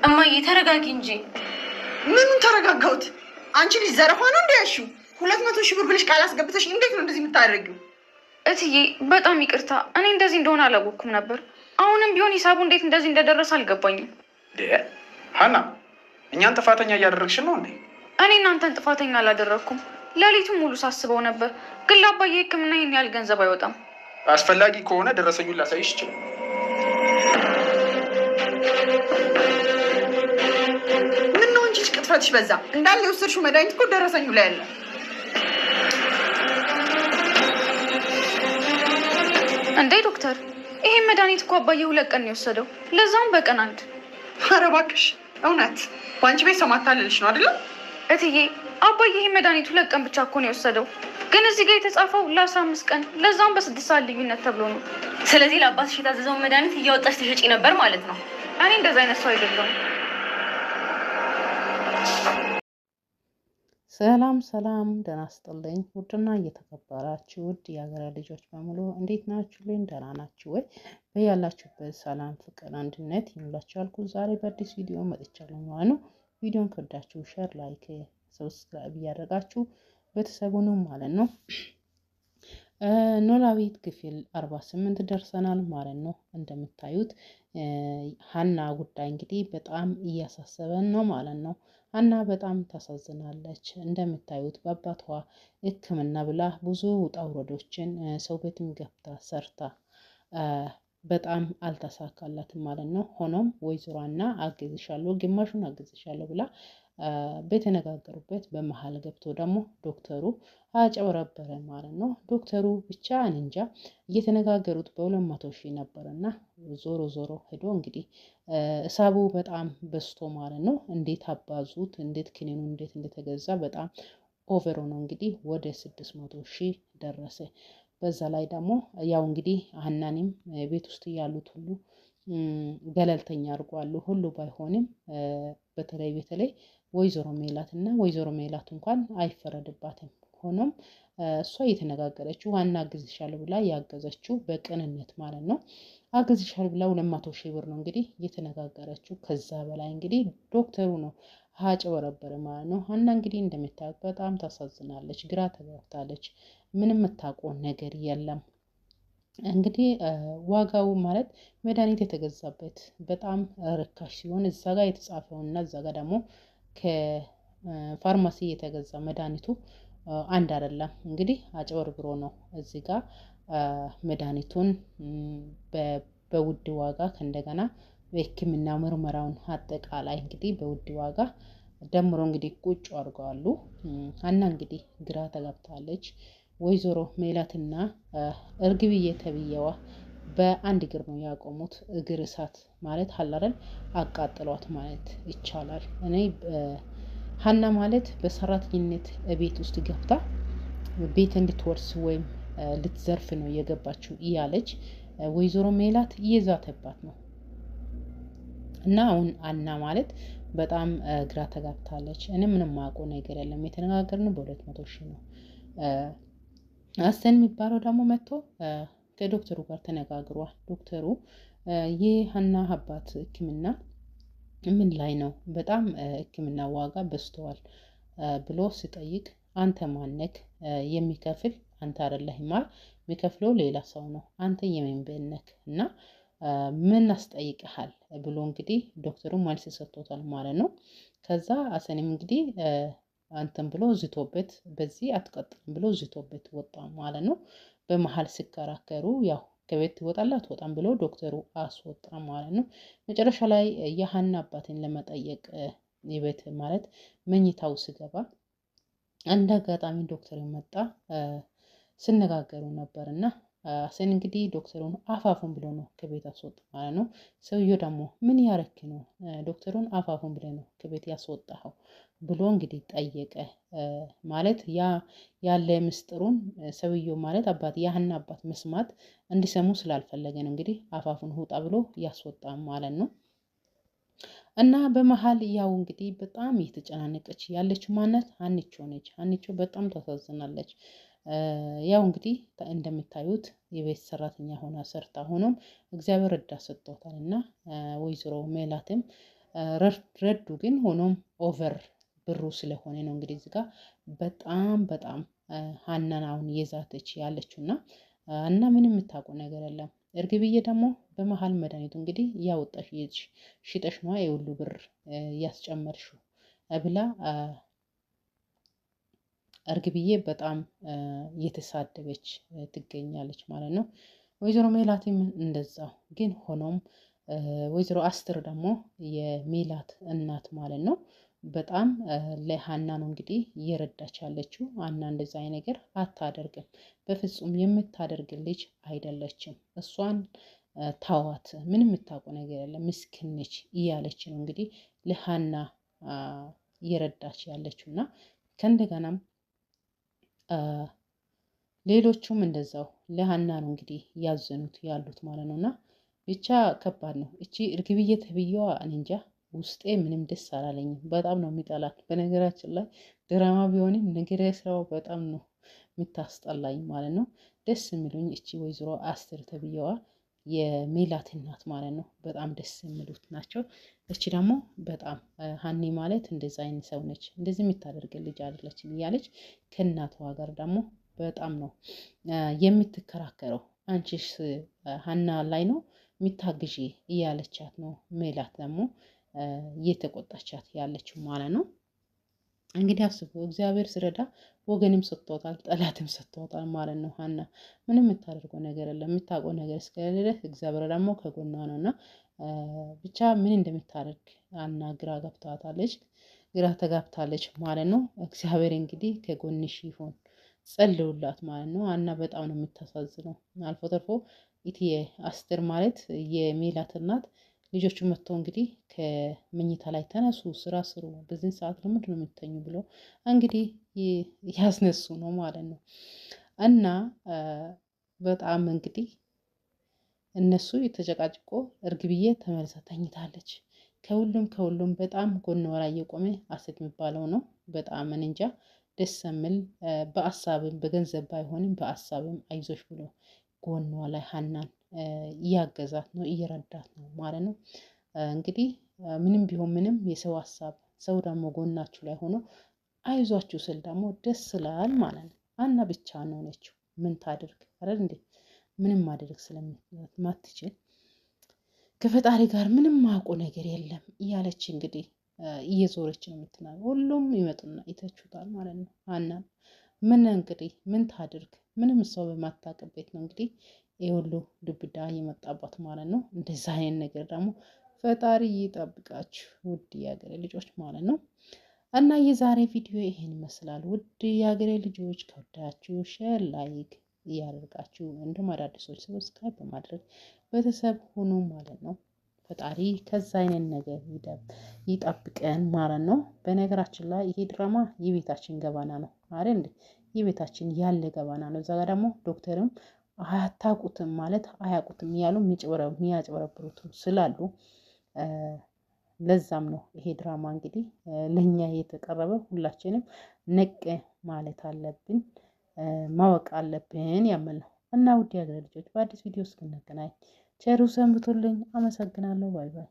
እማዬ ተረጋጊ እንጂ። ምኑን ተረጋጋሁት? አንቺ ልጅ ዘረፋ ነው እንዲያልሺው 200 ሺህ ብር ብለሽ ቃል አስገብተሽ እንዴት ነው እንደዚህ የምታደርጊው? እትዬ በጣም ይቅርታ፣ እኔ እንደዚህ እንደሆነ አላወኩም ነበር። አሁንም ቢሆን ሂሳቡ እንዴት እንደዚህ እንደደረሰ አልገባኝም። ሀና እኛን ጥፋተኛ እያደረግሽን ነው እንዴ? እኔ እናንተን ጥፋተኛ አላደረግኩም። ሌሊቱን ሙሉ ሳስበው ነበር፣ ግን ለአባዬ ሕክምና ይህን ያህል ገንዘብ አይወጣም። አስፈላጊ ከሆነ ደረሰኙን ላሳይሽ ይችላል። ምን ነው እንጂ ቅጥፈትሽ በዛ። እንዳለ የወሰድሽው መድኃኒት እኮ ደረሰኙ ላይ አለ። እንዴ ዶክተር፣ ይሄን መድኃኒት እኮ አባዬ 2 ቀን ነው የወሰደው፣ ለዛውም በቀን 1። ኧረ እባክሽ እውነት በአንቺ ቤት ሰው ማታለልሽ ነው አይደለም? እትዬ አባዬ ይሄን መድኃኒት 2 ቀን ብቻ እኮ ነው የወሰደው፣ ግን እዚህ ጋር የተጻፈው ለ15 ቀን ለዛውም በ6 ሰዓት ልዩነት ተብሎ ነው። ስለዚህ ለአባትሽ የታዘዘውን መድኃኒት እያወጣሽ ትሸጪ ነበር ማለት ነው። እኔ እንደዛ አይነት ሰው አይደለሁም። ሰላም ሰላም፣ ደህና ስጥልኝ። ውድና እየተከበራችሁ ውድ የሀገሬ ልጆች በሙሉ እንዴት ናችሁልኝ? ደህና ናችሁ ወይ? በያላችሁበት ሰላም፣ ፍቅር፣ አንድነት ይሙላችሁ አልኩ። ዛሬ በአዲስ ቪዲዮ መጥቻለሁ ማለት ነው። ቪዲዮን ከወዳችሁ ሼር፣ ላይክ፣ ሰብስክራይብ እያደረጋችሁ ቤተሰቡን ማለት ነው። ኖላዊት ክፍል 48 ደርሰናል ማለት ነው። እንደምታዩት ሀና ጉዳይ እንግዲህ በጣም እያሳሰበን ነው ማለት ነው። ሀና በጣም ታሳዝናለች። እንደምታዩት በአባቷ ሕክምና ብላ ብዙ ውጣ ውረዶችን ሰው ቤትም ገብታ ሰርታ በጣም አልተሳካላትም ማለት ነው። ሆኖም ወይዘሯና አግዝሻለሁ፣ ግማሹን አግዝሻለሁ ብላ በተነጋገሩበት በመሀል ገብቶ ደግሞ ዶክተሩ አጨበረበረ ማለት ነው። ዶክተሩ ብቻ እንጃ እየተነጋገሩት በ200 ሺህ ነበርና ዞሮ ዞሮ ሄዶ እንግዲህ እሳቡ በጣም በስቶ ማለት ነው። እንዴት አባዙት፣ እንዴት ክኒኑ እንዴት እንደተገዛ በጣም ኦቨር ነው እንግዲህ ወደ 600 ሺህ ደረሰ። በዛ ላይ ደግሞ ያው እንግዲህ ሀናንም ቤት ውስጥ ያሉት ሁሉ ገለልተኛ አድርጓሉ። ሁሉ ባይሆንም በተለይ ወይዘሮ ሜላት እና ወይዘሮ ሜላት እንኳን አይፈረድባትም። ሆኖም እሷ እየተነጋገረችው ሀና አግዝሻለሁ ብላ ያገዘችው በቅንነት ማለት ነው። አግዝሻለሁ ብላ 200 ሺህ ብር ነው እንግዲህ እየተነጋገረችው። ከዛ በላይ እንግዲህ ዶክተሩ ነው አጭበረበረ ማለት ነው። ሀና እንግዲህ እንደምታውቅ በጣም ታሳዝናለች፣ ግራ ተጋብታለች። ምንም የምታውቀው ነገር የለም። እንግዲህ ዋጋው ማለት መድኃኒት የተገዛበት በጣም ርካሽ ሲሆን እዛ ጋር የተጻፈውና እዛ ጋር ደግሞ ከፋርማሲ የተገዛ መድኃኒቱ አንድ አይደለም። እንግዲህ አጭበርብሮ ነው እዚህ ጋር መድኃኒቱን በውድ ዋጋ ከእንደገና በሕክምና ምርመራውን አጠቃላይ እንግዲህ በውድ ዋጋ ደምሮ እንግዲህ ቁጭ አድርገዋሉ። ሀና እንግዲህ ግራ ተጋብታለች። ወይዘሮ ሜላትና እርግብዬ ተብዬዋ በአንድ እግር ነው ያቆሙት። እግር እሳት ማለት ሀላረን አቃጥሏት ማለት ይቻላል። እኔ ሀና ማለት በሰራተኝነት ቤት ውስጥ ገብታ ቤት እንድትወርስ ወይም ልትዘርፍ ነው የገባችው እያለች ወይዘሮ ሜላት እየዛተባት ነው። እና አሁን ሀና ማለት በጣም ግራ ተጋብታለች። እኔ ምንም ማውቀው ነገር የለም። የተነጋገርነው በ200 ሺህ ነው። አስተን የሚባለው ደግሞ መጥቶ ከዶክተሩ ጋር ተነጋግሯል። ዶክተሩ የሀና አባት ሕክምና ምን ላይ ነው? በጣም ሕክምና ዋጋ በዝተዋል ብሎ ሲጠይቅ አንተ ማነክ የሚከፍል? አንተ አይደለህማ፣ የሚከፍለው ሌላ ሰው ነው። አንተ የመንበነክ እና ምን አስጠይቀሃል ብሎ እንግዲህ ዶክተሩ መልስ ሰጥቶታል ማለት ነው። ከዛ አሰንም እንግዲህ አንተም ብሎ ዝቶበት በዚህ አትቀጥልም ብሎ ዝቶበት ወጣ ማለት ነው። በመሀል ሲከራከሩ ያው ከቤት ትወጣለህ አትወጣም ብሎ ዶክተሩ አስወጣ ማለት ነው። መጨረሻ ላይ የሀና አባትን ለመጠየቅ የቤት ማለት መኝታው ስገባ አንድ አጋጣሚ ዶክተሩ መጣ። ስነጋገሩ ነበርና አሰን እንግዲህ ዶክተሩን አፋፉን ብሎ ነው ከቤት አስወጣ ማለት ነው። ሰውየው ደግሞ ምን ያረክ ነው ዶክተሩን አፋፉን ብሎ ነው ከቤት ያስወጣው ብሎ እንግዲህ ጠየቀ ማለት ያለ ምስጢሩን ሰውየው ማለት አባት የሀና አባት መስማት እንዲሰሙ ስላልፈለገ ነው እንግዲህ አፋፉን ውጣ ብሎ ያስወጣ ማለት ነው። እና በመሀል ያው እንግዲህ በጣም እየተጨናነቀች ያለችው ማናት? ሀኒቾ ነች። ሀኒቾ በጣም ታሳዝናለች። ያው እንግዲህ እንደምታዩት የቤት ሰራተኛ ሆና ሰርታ ሆኖም እግዚአብሔር እዳ ሰጥቷታል እና ወይዘሮ ሜላትም ረዱ። ግን ሆኖም ኦቨር ብሩ ስለሆነ ነው እንግዲህ እዚህ ጋር በጣም ሀናን አሁን እየዛተች ያለችውና እና ምንም የምታውቀው ነገር የለም። እርግብዬ ደግሞ በመሀል መድኃኒቱ እንግዲህ እያወጣሽ ሽጠሽ ነዋ የሁሉ ብር ያስጨመርሽው ብላ እርግብዬ በጣም እየተሳደበች ትገኛለች ማለት ነው። ወይዘሮ ሜላትም እንደዛው። ግን ሆኖም ወይዘሮ አስትር ደግሞ የሜላት እናት ማለት ነው በጣም ለሀና ነው እንግዲህ እየረዳች ያለችው። ሀና እንደዛ አይነት ነገር አታደርግም፣ በፍጹም የምታደርግ ልጅ አይደለችም። እሷን ታዋት፣ ምንም የምታውቀው ነገር የለም፣ ምስኪን ነች እያለች ነው እንግዲህ ለሀና እየረዳች ያለችው እና ከእንደገናም ሌሎቹም እንደዛው ለሀና ነው እንግዲህ ያዘኑት ያሉት ማለት ነው። እና ብቻ ከባድ ነው። እቺ እርግብዬ ተብዬዋ እኔ እንጃ ውስጤ ምንም ደስ አላለኝም። በጣም ነው የሚጠላት። በነገራችን ላይ ድራማ ቢሆንም ነገር ስራው በጣም ነው የምታስጠላኝ ማለት ነው። ደስ የሚሉኝ እቺ ወይዘሮ አስትር ተብዬዋ የሜላት እናት ማለት ነው። በጣም ደስ የሚሉት ናቸው። እቺ ደግሞ በጣም ሀኒ ማለት እንደዛ አይነት ሰው ነች፣ እንደዚህ የምታደርግ ልጅ አይደለችም እያለች ከእናቷ ጋር ደግሞ በጣም ነው የምትከራከረው። አንቺስ ሀና ላይ ነው የሚታግዢ እያለቻት ነው ሜላት ደግሞ እየተቆጣቻት ያለችው ማለት ነው። እንግዲህ አስቡ፣ እግዚአብሔር ስረዳ ወገንም ሰጥቶታል፣ ጠላትም ሰጥቶታል ማለት ነው። ሀና ምንም የምታደርገው ነገር የለም። የምታውቀው ነገር እስከሌለ እግዚአብሔር ደግሞ ከጎኗ ነው እና ብቻ ምን እንደምታደርግ ሀና ግራ ገብታታለች፣ ግራ ተጋብታለች ማለት ነው። እግዚአብሔር እንግዲህ ከጎንሽ ይሁን፣ ጸልዩላት ማለት ነው። ሀና በጣም ነው የምታሳዝነው። አልፎ ተርፎ ኢትዬ አስትር ማለት የሜላት እናት ልጆቹ መጥተው እንግዲህ ከመኝታ ላይ ተነሱ፣ ስራ ስሩ፣ በዚህን ሰዓት ለምንድን ነው የምትተኙ ብሎ እንግዲህ ያስነሱ ነው ማለት ነው። እና በጣም እንግዲህ እነሱ የተጨቃጭቆ እርግብዬ ተመልሳ ተኝታለች። ከሁሉም በጣም ጎን ወራ እየቆመ አስድ የሚባለው ነው። በጣም እንጃ ደስ የሚል በአሳብም በገንዘብ ባይሆንም በአሳብም አይዞሽ ብሎ ጎኗ ላይ ሀናን እያገዛት ነው እየረዳት ነው ማለት ነው። እንግዲህ ምንም ቢሆን ምንም የሰው ሀሳብ ሰው ደግሞ ጎናችሁ ላይ ሆኖ አይዟችሁ ስል ደግሞ ደስ ይላል ማለት ነው። ሀና ብቻ ነው ነችው ምን ታድርግ አይደል እንዴ? ምንም ማድረግ ስለማትችል ከፈጣሪ ጋር ምንም ማውቁ ነገር የለም እያለች እንግዲህ እየዞረች ነው የምትናገረው። ሁሉም ይመጡና ይተቹታል ማለት ነው። ሀና ምን እንግዲህ ምን ታድርግ? ምንም ሰው በማታውቅበት ነው እንግዲህ የሁሉ ዱብዳ የመጣባት ማለት ነው። እንደዛ አይነት ነገር ደግሞ ፈጣሪ ይጠብቃችሁ ውድ የሀገሬ ልጆች ማለት ነው። እና የዛሬ ቪዲዮ ይሄን ይመስላል። ውድ የሀገሬ ልጆች ከወዳችሁ ሼር፣ ላይክ እያደርጋችሁ እንዲሁም አዳዲሶች ሰብስክራይብ በማድረግ ቤተሰብ ሆኖ ማለት ነው። ፈጣሪ ከዛ አይነት ነገር ይጠብቀን ማለት ነው። በነገራችን ላይ ይሄ ድራማ የቤታችን ገባና ነው አይደል እንዴ? የቤታችን ያለ ገባና ነው። እዛ ጋር ደግሞ ዶክተርም አታውቁትም ማለት አያውቁትም እያሉ የሚያጭበረብሩትም ስላሉ ለዛም ነው ይሄ ድራማ እንግዲህ ለእኛ የተቀረበ። ሁላችንም ነቅ ማለት አለብን፣ ማወቅ አለብን ያመል ነው። እና ውድ የሀገሬ ልጆች በአዲስ ቪዲዮ እስክንገናኝ ቸሩ ሰንብቱልኝ። አመሰግናለሁ። ባይ ባይ።